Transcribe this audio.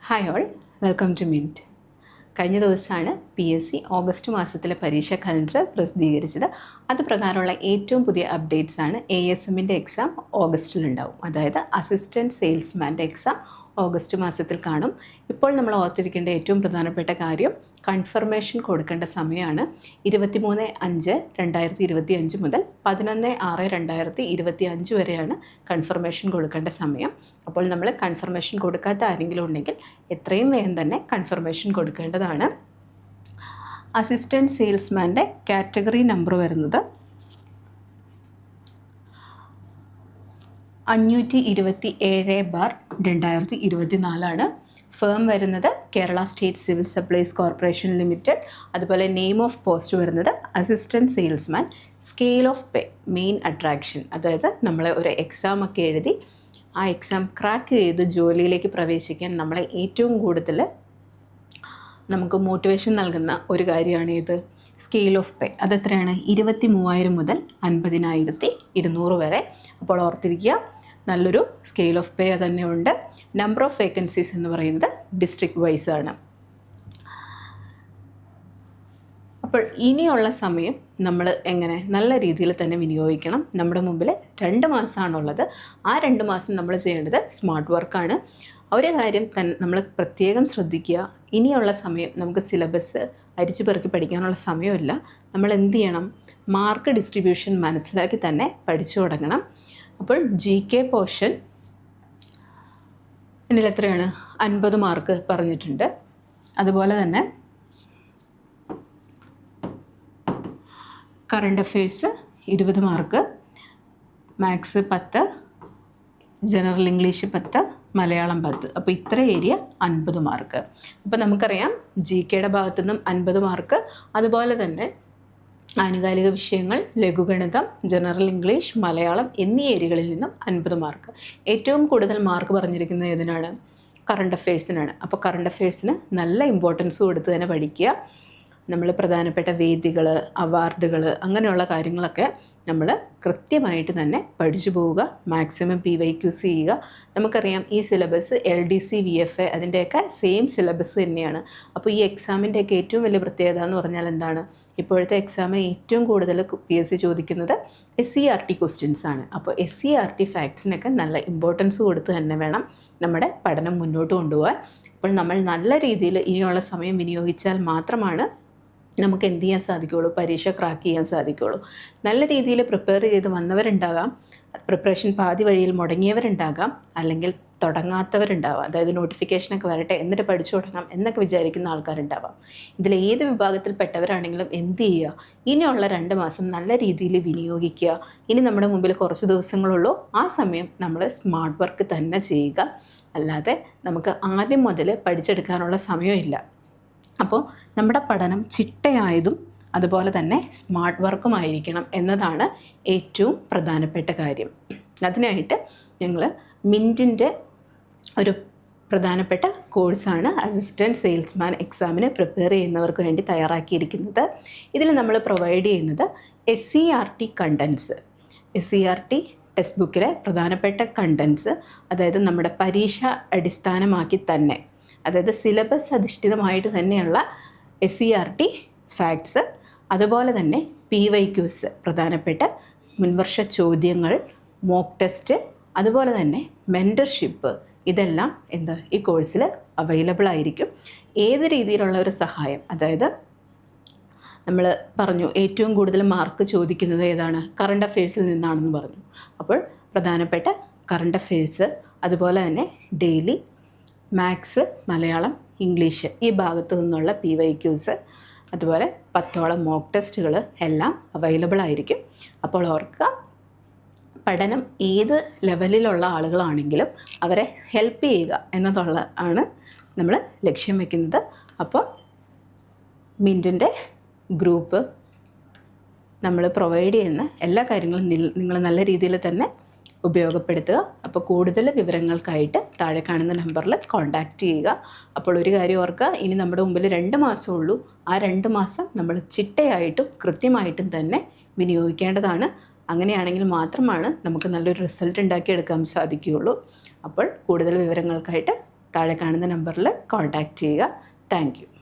Hi all, welcome to mint. കഴിഞ്ഞ ദിവസമാണ് PSC August മാസത്തിലെ പരീക്ഷാ കലണ്ടർ പ്രസിദ്ധീകരിച്ചത്. അത് പ്രകാരമുള്ള ഏറ്റവും പുതിയ അപ്ഡേറ്റ്സ് ആണ്. ASMൻ്റെ എക്സാം ഓഗസ്റ്റിലുണ്ടാവും. അതായത് അസിസ്റ്റൻറ്റ് സെയിൽസ്മാൻ്റെ എക്സാം ഓഗസ്റ്റ് മാസത്തിൽ കാണും. ഇപ്പോൾ നമ്മൾ ഓർത്തിരിക്കേണ്ട ഏറ്റവും പ്രധാനപ്പെട്ട കാര്യം കൺഫർമേഷൻ കൊടുക്കേണ്ട സമയമാണ് 23/5/2025 മുതൽ 11/6/2025 വരെയാണ് കൺഫർമേഷൻ കൊടുക്കേണ്ട സമയം. അപ്പോൾ നമ്മൾ കൺഫർമേഷൻ കൊടുക്കാത്ത ആരെങ്കിലും ഉണ്ടെങ്കിൽ എത്രയും വേഗം തന്നെ കൺഫർമേഷൻ കൊടുക്കേണ്ടതാണ്. അസിസ്റ്റൻറ്റ് സെയിൽസ്മാൻ്റെ കാറ്റഗറി നമ്പർ വരുന്നത് 527/2024 ഫേം വരുന്നത് Kerala state civil supplies corporation limited. അതുപോലെ നെയിം ഓഫ് പോസ്റ്റ് വരുന്നത് assistant salesman. Scale of pay main attraction, അതായത് നമ്മൾ ഒരു എക്സാം ഒക്കെ എഴുതി ആ എക്സാം ക്രാക്ക് ചെയ്ത് ജോലിയിലേക്ക് പ്രവേശിക്കാൻ നമ്മളെ ഏറ്റവും കൂടുതൽ നമുക്ക് മോട്ടിവേഷൻ നൽകുന്ന ഒരു കാര്യമാണ് ഇത് സ്കെയിൽ ഓഫ് പേ. അതെത്രയാണ്? 23,000 മുതൽ 50,200 വരെ. അപ്പോൾ ഓർത്തിരിക്കുക, നല്ലൊരു സ്കെയിൽ ഓഫ് പേ തന്നെ ഉണ്ട്. നമ്പർ ഓഫ് വേക്കൻസീസ് എന്ന് പറയുന്നത് ഡിസ്ട്രിക്ട് വൈസ് ആണ്. അപ്പോൾ ഇനിയുള്ള സമയം നമ്മൾ എങ്ങനെ നല്ല രീതിയിൽ തന്നെ വിനിയോഗിക്കണം. നമ്മുടെ മുമ്പിൽ 2 മാസമാണുള്ളത്. ആ 2 മാസം നമ്മൾ ചെയ്യേണ്ടത് സ്മാർട്ട് വർക്കാണ്. ഒരു കാര്യം തന്നെ നമ്മൾ പ്രത്യേകം ശ്രദ്ധിക്കുക, ഇനിയുള്ള സമയം നമുക്ക് സിലബസ് അരിച്ചു പെറുക്കി പഠിക്കാനുള്ള സമയമില്ല. നമ്മൾ എന്ത് ചെയ്യണം? മാർക്ക് ഡിസ്ട്രിബ്യൂഷൻ മനസ്സിലാക്കി തന്നെ പഠിച്ചു തുടങ്ങണം. അപ്പോൾ GK പോർഷൻ ഇതിൽ എത്രയാണ്? 50 മാർക്ക് പറഞ്ഞിട്ടുണ്ട്. അതുപോലെ തന്നെ current affairs 20 mark, maths 10, general English 10, Malayalam 10. അപ്പോൾ ഇത്ര ഏരിയ 50 മാർക്ക്. അപ്പോൾ നമുക്കറിയാം GKയുടെ ഭാഗത്തു നിന്നും 50 മാർക്ക്, അതുപോലെ തന്നെ ആനുകാലിക വിഷയങ്ങൾ, ലഘുഗണിതം, ജനറൽ ഇംഗ്ലീഷ്, മലയാളം എന്നീ ഏരിയകളിൽ നിന്നും 50 മാർക്ക്. ഏറ്റവും കൂടുതൽ മാർക്ക് പറഞ്ഞിരിക്കുന്നത് ഏതിനാണ്? കറണ്ട് അഫെയർസിനാണ്. അപ്പോൾ കറണ്ട് അഫെയർസിന് നല്ല ഇമ്പോർട്ടൻസ് കൊടുത്ത് തന്നെ പഠിക്കുക. നമ്മൾ പ്രധാനപ്പെട്ട വേദികൾ, അവാർഡുകൾ, അങ്ങനെയുള്ള കാര്യങ്ങളൊക്കെ നമ്മൾ കൃത്യമായിട്ട് തന്നെ പഠിച്ചു പോവുക. മാക്സിമം PYQs ചെയ്യുക. നമുക്കറിയാം ഈ സിലബസ് LDC VFA അതിൻ്റെയൊക്കെ സെയിം സിലബസ് തന്നെയാണ്. അപ്പോൾ ഈ എക്സാമിൻ്റെയൊക്കെ ഏറ്റവും വലിയ പ്രത്യേകത എന്ന് പറഞ്ഞാൽ എന്താണ്? ഇപ്പോഴത്തെ എക്സാമിന് ഏറ്റവും കൂടുതൽ PSC ചോദിക്കുന്നത് SCERT ക്വസ്റ്റ്യൻസ് ആണ്. അപ്പോൾ SCERT ഫാക്ട്സിനൊക്കെ നല്ല ഇമ്പോർട്ടൻസ് കൊടുത്ത് തന്നെ വേണം നമ്മുടെ പഠനം മുന്നോട്ട് കൊണ്ടുപോകാൻ. അപ്പോൾ നമ്മൾ നല്ല രീതിയിൽ ഇനിയുള്ള സമയം വിനിയോഗിച്ചാൽ മാത്രമാണ് നമുക്ക് എന്ത് ചെയ്യാൻ സാധിക്കുകയുള്ളൂ? പരീക്ഷ ക്രാക്ക് ചെയ്യാൻ സാധിക്കുകയുള്ളൂ. നല്ല രീതിയിൽ പ്രിപ്പയർ ചെയ്ത് വന്നവരുണ്ടാകാം, പ്രിപ്പറേഷൻ പാതി വഴിയിൽ മുടങ്ങിയവരുണ്ടാകാം, അല്ലെങ്കിൽ തുടങ്ങാത്തവരുണ്ടാവാം. അതായത് നോട്ടിഫിക്കേഷനൊക്കെ വരട്ടെ എന്നിട്ട് പഠിച്ചു തുടങ്ങാം എന്നൊക്കെ വിചാരിക്കുന്ന ആൾക്കാരുണ്ടാവാം. ഇതിൽ ഏത് വിഭാഗത്തിൽപ്പെട്ടവരാണെങ്കിലും എന്ത് ചെയ്യുക? ഇനിയുള്ള 2 മാസം നല്ല രീതിയിൽ വിനിയോഗിക്കുക. ഇനി നമ്മുടെ മുമ്പിൽ കുറച്ച് ദിവസങ്ങളുള്ളൂ. ആ സമയം നമ്മൾ സ്മാർട്ട് വർക്ക് തന്നെ ചെയ്യുക. അല്ലാതെ നമുക്ക് ആദ്യം മുതൽ പഠിച്ചെടുക്കാനുള്ള സമയമില്ല. അപ്പോൾ നമ്മുടെ പഠനം ചിട്ടയായതും അതുപോലെ തന്നെ സ്മാർട്ട് വർക്കുമായിരിക്കണം എന്നതാണ് ഏറ്റവും പ്രധാനപ്പെട്ട കാര്യം. അതിനായിട്ട് ഞങ്ങൾ മിൻറ്റിൻ്റെ ഒരു പ്രധാനപ്പെട്ട കോഴ്സാണ് അസിസ്റ്റൻറ്റ് സെയിൽസ്മാൻ എക്സാമിന് പ്രിപ്പയർ ചെയ്യുന്നവർക്ക് വേണ്ടി തയ്യാറാക്കിയിരിക്കുന്നത്. ഇതിൽ നമ്മൾ പ്രൊവൈഡ് ചെയ്യുന്നത് SCERT കണ്ടൻസ്, SCERT ടെക്സ്റ്റ് ബുക്കിലെ പ്രധാനപ്പെട്ട കണ്ടൻസ്, അതായത് നമ്മുടെ പരീക്ഷ അടിസ്ഥാനമാക്കി തന്നെ, അതായത് സിലബസ് അധിഷ്ഠിതമായിട്ട് തന്നെയുള്ള SCERT ഫാക്ട്സ്, അതുപോലെ തന്നെ PYQs പ്രധാനപ്പെട്ട മുൻവർഷ ചോദ്യങ്ങൾ, മോക്ക് ടെസ്റ്റ്, അതുപോലെ തന്നെ മെൻറ്റർഷിപ്പ്, ഇതെല്ലാം ഈ കോഴ്സിൽ അവൈലബിൾ ആയിരിക്കും. ഏത് രീതിയിലുള്ള ഒരു സഹായം, അതായത് നമ്മൾ പറഞ്ഞു ഏറ്റവും കൂടുതൽ മാർക്ക് ചോദിക്കുന്നത് ഏതാണ്? കറണ്ട് അഫെയർസിൽ നിന്നാണെന്ന് പറഞ്ഞു. അപ്പോൾ പ്രധാനപ്പെട്ട കറണ്ട് അഫെയർസ്, അതുപോലെ തന്നെ ഡെയിലി മാത്സ്, മലയാളം, ഇംഗ്ലീഷ് ഈ ഭാഗത്തു നിന്നുള്ള PYQs, അതുപോലെ 10ഓളം മോക്ക് ടെസ്റ്റുകൾ എല്ലാം അവൈലബിൾ ആയിരിക്കും. അപ്പോൾ ഓർക്കുക, പഠനം ഏത് ലെവലിലുള്ള ആളുകളാണെങ്കിലും അവരെ ഹെൽപ്പ് ചെയ്യുക എന്നതാണ് നമ്മൾ ലക്ഷ്യം വയ്ക്കുന്നത്. അപ്പോൾ മിൻറ്റിൻ്റെ ഗ്രൂപ്പ് നമ്മൾ പ്രൊവൈഡ് ചെയ്യുന്ന എല്ലാ കാര്യങ്ങളും നിങ്ങൾ നല്ല രീതിയിൽ തന്നെ ഉപയോഗപ്പെടുത്തുക. അപ്പോൾ കൂടുതൽ വിവരങ്ങൾക്കായിട്ട് താഴെ കാണുന്ന നമ്പറിൽ കോൺടാക്റ്റ് ചെയ്യുക. അപ്പോൾ ഒരു കാര്യം ഓർക്കുക, ഇനി നമ്മുടെ മുമ്പിൽ 2 മാസമുള്ളൂ. ആ 2 മാസം നമ്മൾ ചിട്ടയായിട്ടും കൃത്യമായിട്ടും തന്നെ വിനിയോഗിക്കേണ്ടതാണ്. അങ്ങനെയാണെങ്കിൽ മാത്രമാണ് നമുക്ക് നല്ലൊരു റിസൾട്ട് ഉണ്ടാക്കിയെടുക്കാൻ സാധിക്കുകയുള്ളൂ. അപ്പോൾ കൂടുതൽ വിവരങ്ങൾക്കായിട്ട് താഴെ കാണുന്ന നമ്പറിൽ കോൺടാക്റ്റ് ചെയ്യുക. Thank you.